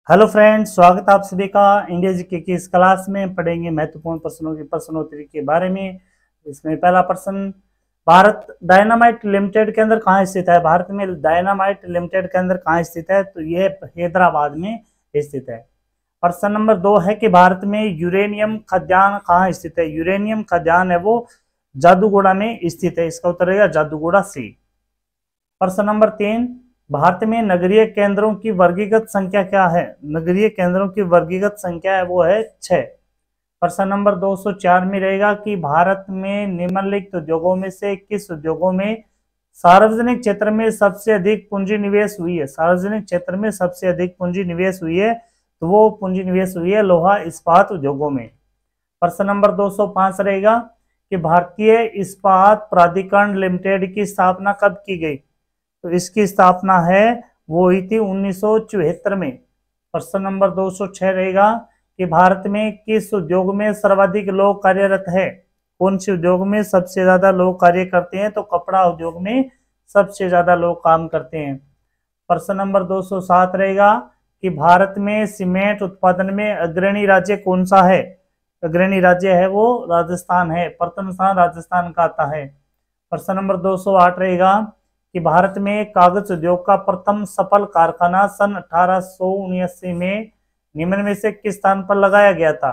Hello friends, स्वागत है आप सभी का। इंडिया जीके की इस क्लास में पढ़ेंगे महत्वपूर्ण प्रश्नों की प्रश्नोत्तरी के बारे में। इसमें पहला प्रश्न, भारत डायनामाइट लिमिटेड के अंदर कहाँ स्थित है? भारत में डायनामाइट लिमिटेड के अंदर कहाँ स्थित है? तो ये हैदराबाद में स्थित है। प्रश्न नंबर 2 है कि भारत में यूरेनियम खदान कहाँ स्थित है? यूरेनियम खदान है वो जादूगोड़ा में स्थित है। इसका उत्तर रहेगा जादूगोड़ा सी। प्रश्न नंबर 3, भारत में नगरीय केंद्रों की वर्गीकृत संख्या क्या है? नगरीय केंद्रों की वर्गीकृत संख्या है वो है 6। प्रश्न नंबर 204 में रहेगा कि भारत में निम्नलिखित उद्योगों में से किस उद्योगों में सार्वजनिक क्षेत्र में सबसे अधिक पूंजी निवेश हुई है? सार्वजनिक क्षेत्र में सबसे अधिक पूंजी निवेश हुई है तो वो पूंजी निवेश हुई है लोहा इस्पात उद्योगों में। प्रश्न नंबर 205 रहेगा कि भारतीय इस्पात प्राधिकरण लिमिटेड की स्थापना कब की गई? तो इसकी स्थापना है वो हुई थी 1974 में। प्रश्न नंबर 206 रहेगा कि भारत में किस उद्योग में सर्वाधिक लोग कार्यरत है? कौन से उद्योग में सबसे ज्यादा लोग कार्य करते हैं? तो कपड़ा उद्योग में सबसे ज्यादा लोग काम करते हैं। प्रश्न नंबर 207 रहेगा कि भारत में सीमेंट उत्पादन में अग्रणी राज्य कौन सा है? अग्रणी राज्य है वो राजस्थान है। प्रथम स्थान राजस्थान का आता है। प्रश्न नंबर 208 रहेगा कि भारत में कागज उद्योग का प्रथम सफल कारखाना सन 1879 में निम्न में से किस स्थान पर लगाया गया था?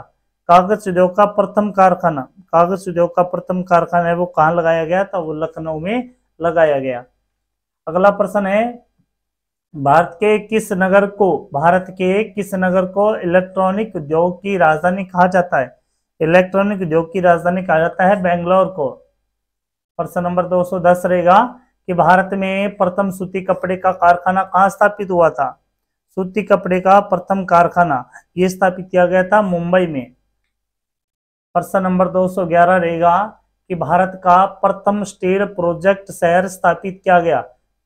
कागज उद्योग का प्रथम कारखाना, कागज उद्योग का प्रथम कारखाना है वो कहाँ लगाया गया था? वो लखनऊ में लगाया गया। अगला प्रश्न है, भारत के किस नगर को इलेक्ट्रॉनिक उद्योग की राजधानी कहा जाता है? इलेक्ट्रॉनिक उद्योग की राजधानी कहा जाता है बेंगलोर को। प्रश्न नंबर 210 रहेगा कि भारत में प्रथम सूती कपड़े का कारखाना कहाँ स्थापित हुआ था? सूती कपड़े का प्रथम कारखाना ये स्थापित किया गया था मुंबई में। प्रश्न नंबर 211 रहेगा कि भारत का प्रथम स्टील प्रोजेक्ट शहर स्थापित किया गया।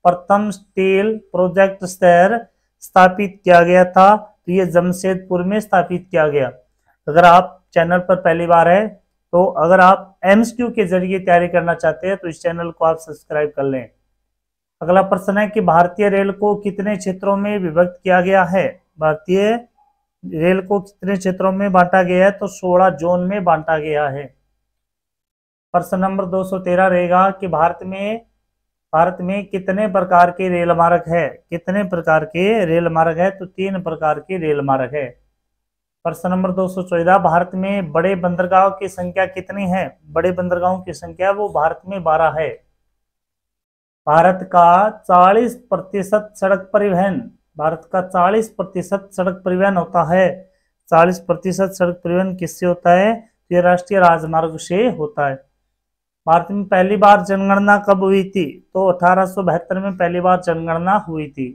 प्रथम स्टील प्रोजेक्ट शहर स्थापित किया गया था तो ये जमशेदपुर में स्थापित किया गया। अगर आप चैनल पर पहली बार है तो अगर आप एमसीक्यू के जरिए तैयारी करना चाहते हैं तो इस चैनल को आप सब्सक्राइब कर लें। अगला प्रश्न है कि भारतीय रेल को कितने क्षेत्रों में विभक्त किया गया है? भारतीय रेल को कितने क्षेत्रों में बांटा गया है? तो 16 जोन में बांटा गया है। प्रश्न नंबर 213 रहेगा कि भारत में कितने प्रकार के रेल मार्ग है? कितने प्रकार के रेल मार्ग है? तो 3 प्रकार के रेल मार्ग है। प्रश्न नंबर 214, भारत में बड़े बंदरगाहों की संख्या कितनी है? बड़े बंदरगाहों की संख्या वो भारत में 12 है। भारत का 40% सड़क परिवहन, भारत का 40% सड़क परिवहन होता है। 40% सड़क परिवहन किससे होता है? तो ये राष्ट्रीय राजमार्ग से होता है। भारत में पहली बार जनगणना कब हुई थी? तो 1872 में पहली बार जनगणना हुई थी।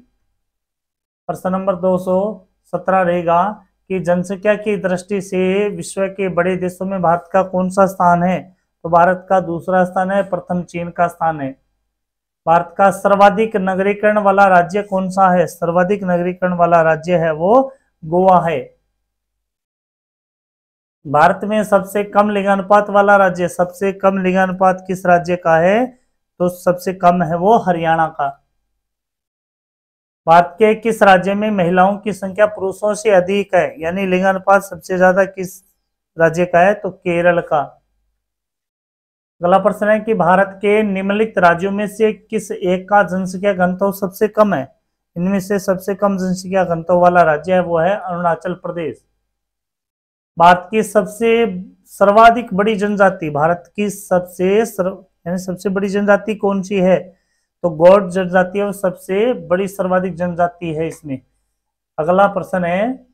प्रश्न नंबर 217 रहेगा कि जनसंख्या की दृष्टि से विश्व के बड़े देशों में भारत का कौन सा स्थान है? तो भारत का दूसरा स्थान है, प्रथम चीन का स्थान है। भारत का सर्वाधिक नगरीकरण वाला राज्य कौन सा है? सर्वाधिक नगरीकरण वाला राज्य है वो गोवा है। भारत में सबसे कम लिंगानुपात वाला राज्य, सबसे कम लिंगानुपात किस राज्य का है? तो सबसे कम है वो हरियाणा का। भारत के किस राज्य में महिलाओं की संख्या पुरुषों से अधिक है? यानी लिंगानुपात सबसे ज्यादा किस राज्य का है? तो केरल का। अगला प्रश्न है कि भारत के निम्नलिखित राज्यों में से किस एक का जनसंख्या घनत्व सबसे कम है? इनमें से सबसे कम जनसंख्या घनत्व वाला राज्य है वो है अरुणाचल प्रदेश। भारत की सबसे सर्वाधिक बड़ी जनजाति, भारत की सबसे बड़ी जनजाति कौन सी है? तो गौड़ जनजाति है वो सबसे बड़ी सर्वाधिक जनजाति है इसमें। अगला प्रश्न है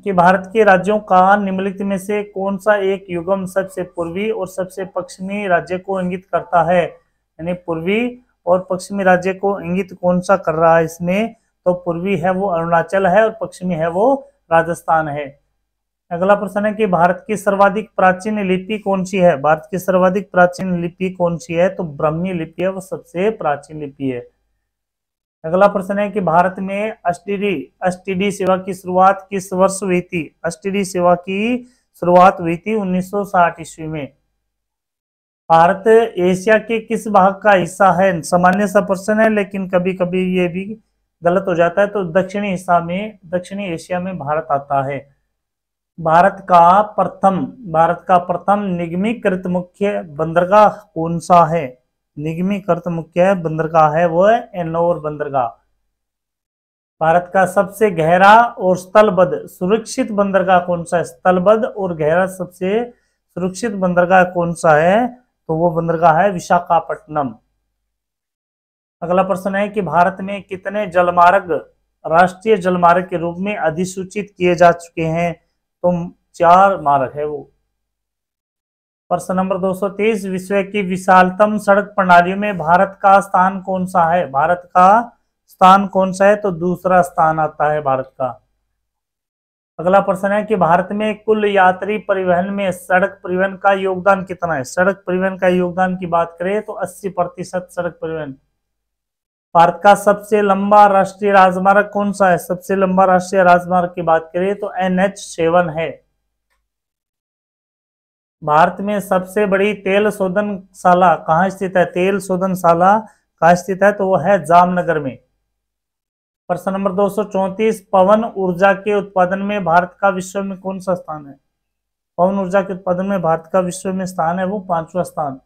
कि भारत के राज्यों का निम्नलिखित में से कौन सा एक युग्म सबसे पूर्वी और सबसे पश्चिमी राज्य को इंगित करता है? यानी पूर्वी और पश्चिमी राज्य को इंगित कौन सा कर रहा है इसमें? तो पूर्वी है वो अरुणाचल है और पश्चिमी है वो राजस्थान है। अगला प्रश्न है कि भारत की सर्वाधिक प्राचीन लिपि कौन सी है? भारत की सर्वाधिक प्राचीन लिपि कौन सी है? तो ब्राह्मी लिपि है वो सबसे प्राचीन लिपि है। अगला प्रश्न है कि भारत में एसटीडी सेवा की शुरुआत किस वर्ष हुई थी? एसटीडी सेवा की शुरुआत हुई थी 1960 ईस्वी में। भारत एशिया के किस भाग का हिस्सा है? सामान्य सा प्रश्न है लेकिन कभी कभी ये भी गलत हो जाता है, तो दक्षिणी एशिया में भारत आता है। भारत का प्रथम निगमीकृत मुख्य बंदरगाह कौन सा है? निगमीकृत मुख्य बंदरगाह है वो है एन्नोर बंदरगाह। भारत का सबसे गहरा और स्थलबद्ध सुरक्षित बंदरगाह कौन सा है? स्थलबद्ध और गहरा सबसे सुरक्षित बंदरगाह कौन सा है? तो वो बंदरगाह है विशाखापट्टनम। अगला प्रश्न है कि भारत में कितने जलमार्ग राष्ट्रीय जलमार्ग के रूप में अधिसूचित किए जा चुके हैं? तो 4 मार्ग है वो। प्रश्न नंबर 223, विश्व की विशालतम सड़क प्रणालियों में भारत का स्थान कौन सा है? भारत का स्थान कौन सा है? तो दूसरा स्थान आता है भारत का। अगला प्रश्न है कि भारत में कुल यात्री परिवहन में सड़क परिवहन का योगदान कितना है? सड़क परिवहन का योगदान की बात करें तो 80% सड़क परिवहन। भारत का सबसे लंबा राष्ट्रीय राजमार्ग कौन सा है? सबसे लंबा राष्ट्रीय राजमार्ग की बात करें तो NH7 है। भारत में सबसे बड़ी तेल शोधनशाला कहाँ स्थित है? तेल शोधनशाला कहाँ स्थित है? तो वो है जामनगर में। प्रश्न नंबर 234, पवन ऊर्जा के उत्पादन में भारत का विश्व में कौन सा स्थान है? पवन ऊर्जा के उत्पादन में भारत का विश्व में स्थान है वो 5वां स्थान।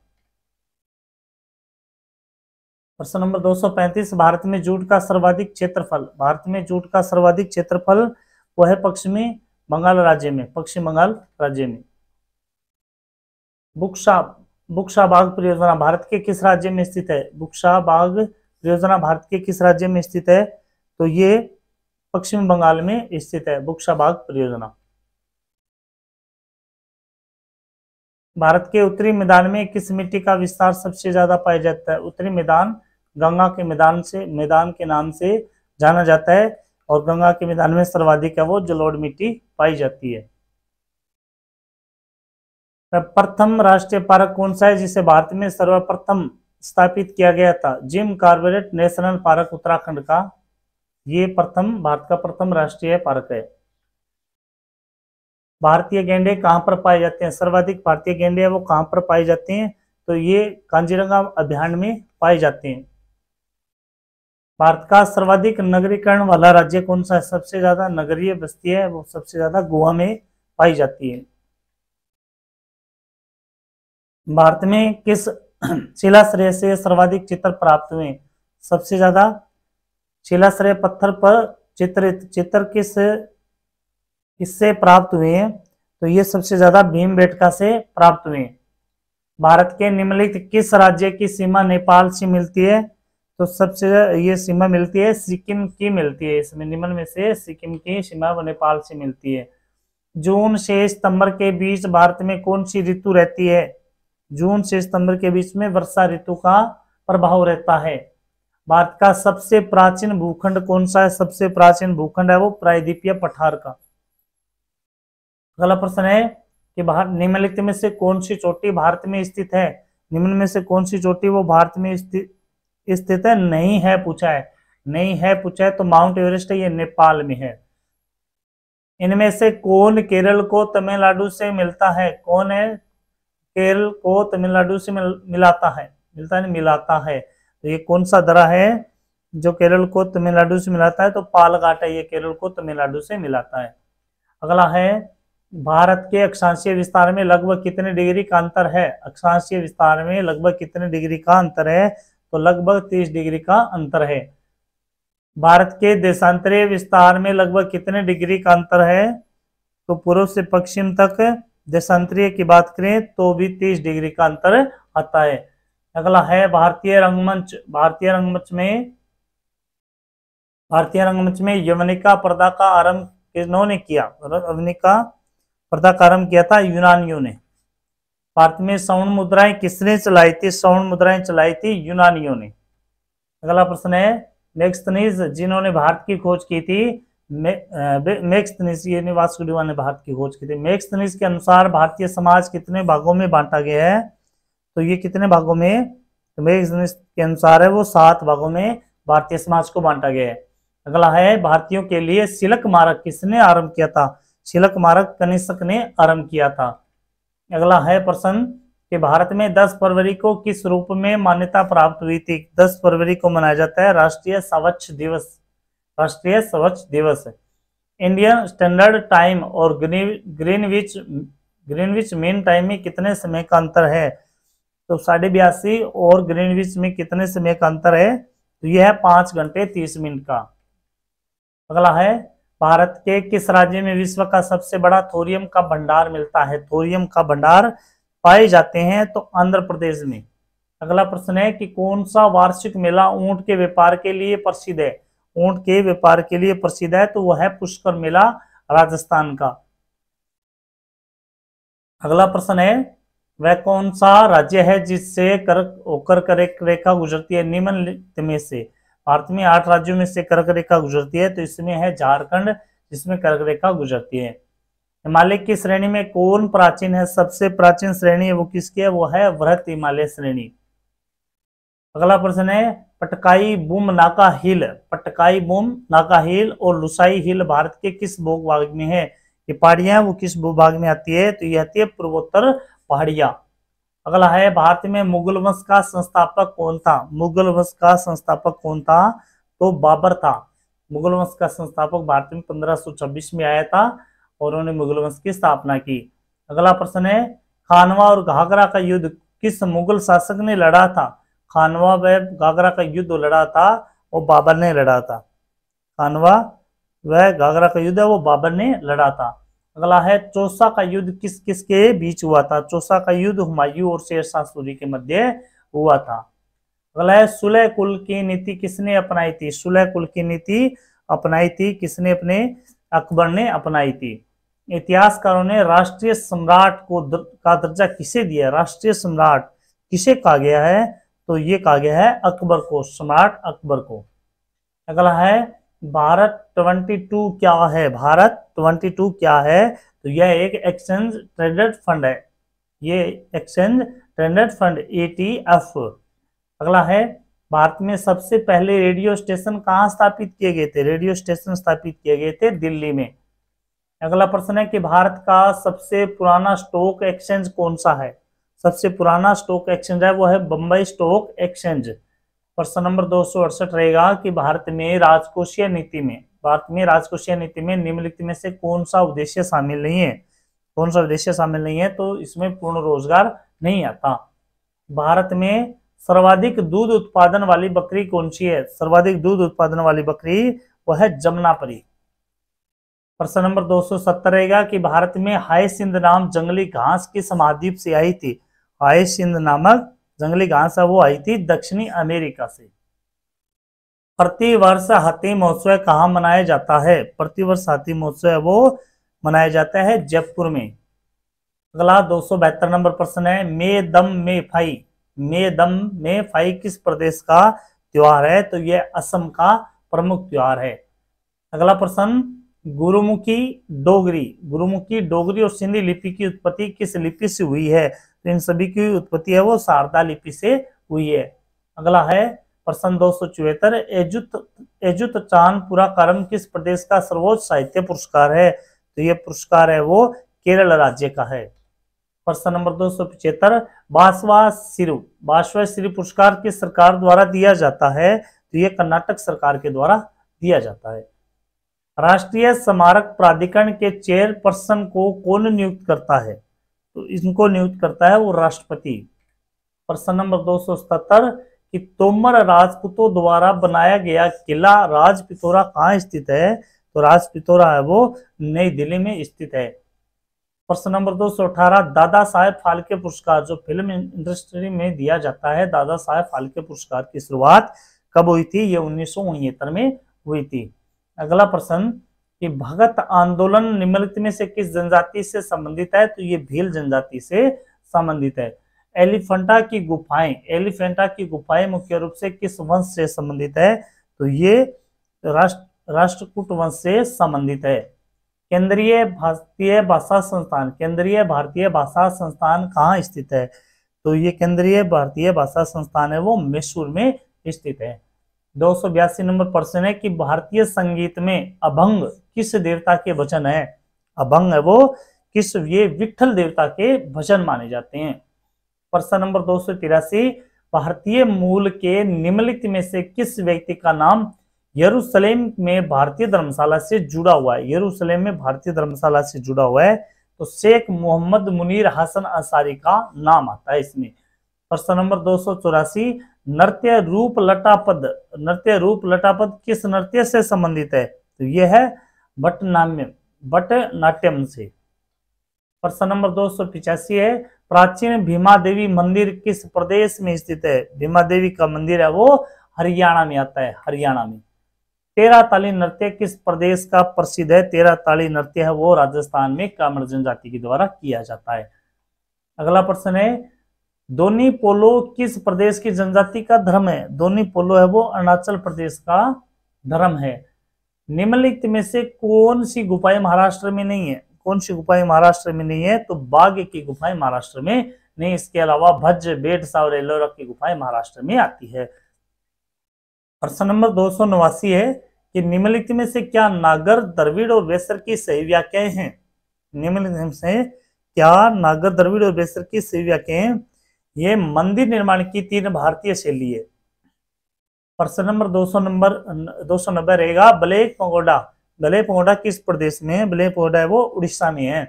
प्रश्न नंबर 235, भारत में जूट का सर्वाधिक क्षेत्रफल। भारत में जूट का सर्वाधिक क्षेत्रफल वो है पश्चिमी बंगाल राज्य में। पश्चिम बंगाल राज्य में। बुक्सा बाग परियोजना भारत के किस राज्य में स्थित है? बुक्सा बाग परियोजना भारत के किस राज्य में स्थित है? तो ये पश्चिम बंगाल में स्थित है बुक्सा बाग परियोजना। भारत के उत्तरी मैदान में किस मिट्टी का विस्तार सबसे ज्यादा पाया जाता है? उत्तरी मैदान गंगा के मैदान के नाम से जाना जाता है और गंगा के मैदान में सर्वाधिक है वो जलोढ़ मिट्टी पाई जाती है। प्रथम राष्ट्रीय पार्क कौन सा है जिसे भारत में सर्वप्रथम स्थापित किया गया था? Jim Corbett national park Uttarakhand का ये भारत का प्रथम राष्ट्रीय पार्क है। भारतीय गैंडे कहाँ पर पाए जाते हैं? सर्वाधिक भारतीय गैंडे वो कहाँ पर पाए जाते हैं? तो ये कांजीरंगा अभ्यारण्य में पाए जाते हैं। भारत का सर्वाधिक नगरीकरण वाला राज्य कौन सा है? सबसे ज्यादा नगरीय बस्ती है वो सबसे ज्यादा गोवा में पाई जाती है। भारत में किस शिलाश्रय से सर्वाधिक चित्र प्राप्त हुए? सबसे ज्यादा शिलाश्रय पत्थर पर चित्र किससे प्राप्त हुए हैं? तो ये सबसे ज्यादा भीमबेटका से प्राप्त हुए हैं। भारत के निम्नलिखित किस राज्य की सीमा नेपाल से मिलती है? तो सबसे ये सीमा मिलती है सिक्किम की मिलती है। इसमें निम्न में से सिक्किम की सीमा वो नेपाल से मिलती है। जून से सितंबर के बीच भारत में कौन सी ऋतु रहती है? जून से सितंबर के बीच में वर्षा ऋतु का प्रभाव रहता है। भारत का सबसे प्राचीन भूखंड कौन सा है? सबसे प्राचीन भूखंड है वो प्रायद्वीपीय पठार का। अगला प्रश्न है कि निम्नलिखित में से कौन सी चोटी भारत में स्थित है? निम्न में से कौन सी चोटी वो भारत में स्थित है? नहीं है पूछा है तो माउंट एवरेस्ट है, ये नेपाल में है। इनमें से कौन केरल को तमिलनाडु से मिलता है? कौन है केरल को तमिलनाडु से मिलाता है? तो ये कौन सा दर्रा है जो केरल को तमिलनाडु से मिलाता है? तो पालघाट है, ये केरल को तमिलनाडु से मिलाता है। अगला है भारत के अक्षांशीय विस्तार में लगभग कितने डिग्री का अंतर है? अक्षांशीय विस्तार में लगभग कितने डिग्री का अंतर है? तो लगभग 30 डिग्री का अंतर है। भारत के देशांतरीय विस्तार में लगभग कितने डिग्री का अंतर है? तो पूर्व से पश्चिम तक देशांतरीय की बात करें तो भी 30 डिग्री का अंतर आता है। अगला है भारतीय रंगमंच में यवनिका पर्दा का आरंभ किन्होंने किया? यवनिका पर्दा का आरंभ किया था यूनानियों ने। भारत में स्वर्ण मुद्राएं किसने चलाई थी? स्वर्ण मुद्राएं चलाई थी यूनानियों ने। अगला प्रश्न है मैग्स्थनीज जिन्होंने भारत की खोज की थी, मैग्स्थनीज ये वास्को डी गामा ने भारत की खोज की थी। मैग्स्थनीज के अनुसार भारतीय समाज कितने भागों में बांटा गया है? तो ये कितने भागों में? तो मैग्स्थनीज के अनुसार है वो 7 भागों में भारतीय समाज को बांटा गया है। अगला है भारतीयों के लिए सिलक मार्ग किसने आरंभ किया था? सिलक मार्ग कनिष्क ने आरंभ किया था। अगला है प्रश्न कि भारत में 10 फरवरी को किस रूप में मान्यता प्राप्त हुई थी? 10 फरवरी को मनाया जाता है राष्ट्रीय स्वच्छ दिवस। राष्ट्रीय स्वच्छ दिवस। इंडियन स्टैंडर्ड टाइम और ग्रीनविच मीन टाइम में कितने समय का अंतर है? तो 82.5 और ग्रीनविच में कितने समय का अंतर है? तो यह है 5 घंटे 30 मिनट का। अगला है, भारत के किस राज्य में विश्व का सबसे बड़ा थोरियम का भंडार मिलता है? थोरियम का भंडार पाए जाते हैं तो आंध्र प्रदेश में। अगला प्रश्न है कि कौन सा वार्षिक मेला ऊंट के व्यापार के लिए प्रसिद्ध है? ऊंट के व्यापार के लिए प्रसिद्ध है तो वह है पुष्कर मेला, राजस्थान का। अगला प्रश्न है, वह कौन सा राज्य है जिससे कर्क रेखा गुजरती है? निम्नलिखित में से भारत में 8 राज्यों में से कर्क रेखा गुजरती है, तो इसमें है झारखंड, जिसमें कर्क रेखा गुजरती है। हिमालय की श्रेणी में कौन प्राचीन है? सबसे प्राचीन श्रेणी है वो किसकी है? वो है वृहत हिमालय श्रेणी। अगला प्रश्न है, पटकाई बुम नाका हिल, पटकाई बुम नाका हिल और लुसाई हिल भारत के किस भूभाग में है? ये पहाड़ियां वो किस भूभाग में आती है? तो ये आती है पूर्वोत्तर पहाड़ियां। अगला है, भारत में मुगल वंश का संस्थापक कौन था? मुगल वंश का संस्थापक कौन था? तो बाबर था। मुगल वंश का संस्थापक भारत में 1526 में आया था और उन्होंने मुगल वंश की स्थापना की। अगला प्रश्न है, खानवा और घाघरा का युद्ध किस मुगल शासक ने लड़ा था? खानवा व घाघरा का युद्ध लड़ा था वो बाबर ने लड़ा था। खानवा व घाघरा का युद्ध है वो बाबर ने लड़ा था। अगला है, चौसा का युद्ध किस किस के बीच हुआ था? चौसा का युद्ध हुमायूं और शेरशाह सूरी के मध्य हुआ था। अगला है, सुलह कुल की नीति किसने अपनाई थी? सुलह कुल की नीति अपनाई थी किसने? अपने अकबर ने अपनाई थी। इतिहासकारों ने राष्ट्रीय सम्राट का दर्जा किसे दिया? राष्ट्रीय सम्राट किसे कहा गया है? तो ये कहा गया है अकबर को, सम्राट अकबर को। अगला है, भारत 22 क्या है? भारत 22 क्या है? तो यह एक एक्सचेंज ट्रेडेड फंड है, ये एक्सचेंज ट्रेडेड फंड ETF। अगला है, भारत में सबसे पहले रेडियो स्टेशन कहाँ स्थापित किए गए थे? रेडियो स्टेशन स्थापित किए गए थे दिल्ली में। अगला प्रश्न है कि भारत का सबसे पुराना स्टॉक एक्सचेंज कौन सा है? सबसे पुराना स्टॉक एक्सचेंज है वो है बंबई स्टॉक एक्सचेंज। प्रश्न नंबर 268 रहेगा कि भारत में राजकोषीय नीति में निम्नलिखित में से कौन सा उद्देश्य शामिल नहीं है? कौन सा उद्देश्य शामिल नहीं है? तो इसमें पूर्ण रोजगार नहीं आता। भारत में सर्वाधिक दूध उत्पादन वाली बकरी कौन सी है? सर्वाधिक दूध उत्पादन वाली बकरी वह है जमुनापरी। प्रश्न नंबर 270 रहेगा कि भारत में हायसिंथ नाम जंगली घास किस महाद्वीप से आई थी? हायसिंथ नामक जंगली घास है वो आई थी दक्षिणी अमेरिका से। प्रतिवर्ष हाथी महोत्सव कहाँ मनाया जाता है? प्रतिवर्ष हाथी महोत्सव वो मनाया जाता है जयपुर में। अगला 272 नंबर प्रश्न है, मे दम में फाई किस प्रदेश का त्योहार है? तो यह असम का प्रमुख त्योहार है। अगला प्रश्न, गुरुमुखी डोगरी और सिंधी लिपि की उत्पत्ति किस लिपि से हुई है? तो इन सभी की उत्पत्ति है वो शारदा लिपि से हुई है। अगला है प्रश्न 274, एजुत चांद पुरस्कारम किस प्रदेश का सर्वोच्च साहित्य पुरस्कार है? तो ये पुरस्कार है वो केरल राज्य का है। प्रश्न नंबर 275, बासवा सिरी पुरस्कार किस सरकार द्वारा दिया जाता है? तो ये कर्नाटक सरकार के द्वारा दिया जाता है। राष्ट्रीय स्मारक प्राधिकरण के चेयरपर्सन को कौन नियुक्त करता है? तो इनको नियुक्त करता है वो राष्ट्रपति। प्रश्न नंबर 277 कि तोमर राजपूतों द्वारा बनाया गया किला राजपिथौरा कहाँ स्थित है? तो राजपिथौरा है वो नई दिल्ली में स्थित है। प्रश्न नंबर 218, दादा साहेब फाल्के पुरस्कार जो फिल्म इंडस्ट्री में दिया जाता है, दादा साहेब फाल्के पुरस्कार की शुरुआत कब हुई थी? ये 1969 में हुई थी। अगला प्रश्न कि भगत आंदोलन निम्नलिखित में से किस जनजाति से संबंधित है? तो ये भील जनजाति से संबंधित है। एलिफेंटा की गुफाएं मुख्य रूप से किस वंश से संबंधित है? तो ये राष्ट्रकूट वंश से संबंधित है। केंद्रीय भारतीय भाषा संस्थान कहाँ स्थित है? तो ये केंद्रीय भारतीय भाषा संस्थान है वो मैसूर में स्थित है। 282 नंबर प्रश्न है कि भारतीय संगीत में अभंग किस देवता के भजन है? अभंग है वो ये विठल देवता के भजन माने जाते हैं। प्रश्न नंबर 283, भारतीय मूल के निम्नलिखित में से किस व्यक्ति का नाम यरूशलेम में भारतीय धर्मशाला से जुड़ा हुआ है, यरूशलेम में भारतीय धर्मशाला से जुड़ा हुआ है, तो शेख मोहम्मद मुनीर हसन अंसारी का नाम आता है इसमें। प्रश्न नंबर 284, नृत्य रूप लटापद, नृत्य रूप लटापद किस नृत्य से संबंधित है? तो यह है भट्टनाट्यम से। प्रश्न नंबर 285 है, प्राचीन भीमा देवी मंदिर किस प्रदेश में स्थित है? भीमा देवी का मंदिर है वो हरियाणा में आता है, हरियाणा में। तेरह ताली नृत्य किस प्रदेश का प्रसिद्ध है? तेरह ताली नृत्य है वो राजस्थान में कामर जनजाति के द्वारा किया जाता है। अगला प्रश्न है, दोनी पोलो किस प्रदेश की जनजाति का धर्म है? दोनी पोलो है वो अरुणाचल प्रदेश का धर्म है। निम्नलिखित में से कौन सी गुफाएं महाराष्ट्र में नहीं है? कौन सी गुफाएं महाराष्ट्र में नहीं है? तो बाघ की गुफाएं महाराष्ट्र में नहीं, इसके अलावा भज्ज, बेटसा और एलोरा की गुफाएं महाराष्ट्र में आती है। प्रश्न नंबर 289 है कि निम्नलिखित में से क्या नागर, द्रविड़ और वेसर की सही व्याख्याएं हैं? निम्नलिखित में से क्या नागर, द्रविड़ और वेसर की सही व्याख्याएं? ये मंदिर निर्माण की तीन भारतीय शैली है। प्रश्न नंबर 290 रहेगा, ब्लैक पगोडा, ब्लैक पगोडा किस प्रदेश में है? ब्लैक पगोडा है वो उड़ीसा में है।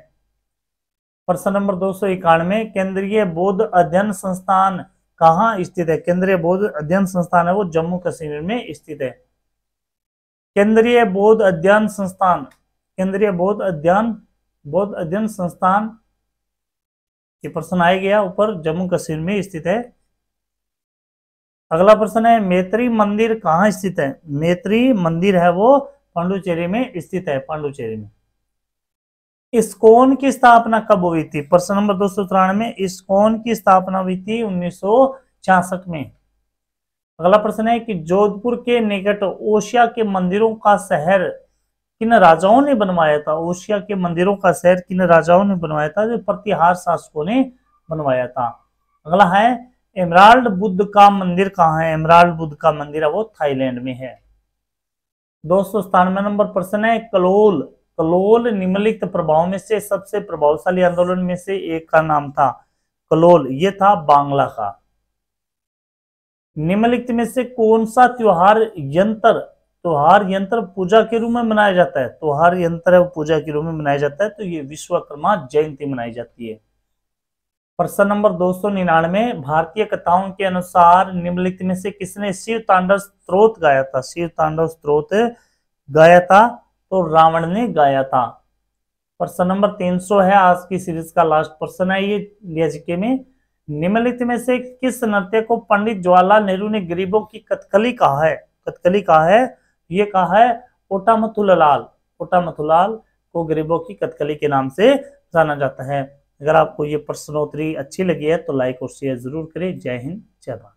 प्रश्न नंबर 291, केंद्रीय बौद्ध अध्ययन संस्थान कहाँ स्थित है? केंद्रीय बौद्ध अध्ययन संस्थान है वो जम्मू कश्मीर में स्थित है। केंद्रीय बौद्ध अध्ययन संस्थान, केंद्रीय बौद्ध अध्ययन संस्थान ये प्रश्न आ गया ऊपर, जम्मू कश्मीर में स्थित है। अगला प्रश्न है, मैत्री मंदिर कहाँ स्थित है? मैत्री मंदिर है वो पांडुचेरी में स्थित है, पांडुचेरी में। इस्कॉन की स्थापना कब हुई थी? प्रश्न नंबर 293 में इस्कॉन की स्थापना हुई थी 1966 में। अगला प्रश्न है कि जोधपुर के निकट ओशिया के मंदिरों का शहर किन राजाओं ने बनवाया था? ओशिया के मंदिरों का शहर किन राजाओं ने बनवाया था? जो प्रतिहार शासकों ने बनवाया था। अगला है, एमराल्ड बुद्ध का मंदिर कहाँ है? एमराल्ड बुद्ध का मंदिर है वो थाईलैंड में है। 297 नंबर प्रश्न है, कलोल, कलोल निम्नलिखित प्रभाव में से सबसे प्रभावशाली आंदोलन में से एक का नाम था। कलोल ये था बांग्ला का। निम्नलिखित में से कौन सा त्योहार यंत्र पूजा के रूप में मनाया जाता है? त्योहार यंत्र पूजा के रूप में मनाया जाता है, तो ये विश्वकर्मा जयंती मनाई जाती है। प्रश्न नंबर 299, भारतीय कथाओं के अनुसार निम्नलिखित में से किसने शिव तांडव स्तोत्र गाया था? शिव तांडव स्तोत्र गाया था तो रावण ने गाया था। प्रश्न नंबर 300 है आज की सीरीज का लास्ट प्रश्न है ये जीके में। निम्नलिखित में से किस नृत्य को पंडित जवाहरलाल नेहरू ने गरीबों की कथकली कहा है? कथकली कहा है, ये कहा है ओटामथुलाल, ओटामथुलाल को गरीबों की कथकली के नाम से जाना जाता है। अगर आपको ये प्रश्नोत्तरी अच्छी लगी है तो लाइक और शेयर जरूर करें। जय हिंद, जय भारत।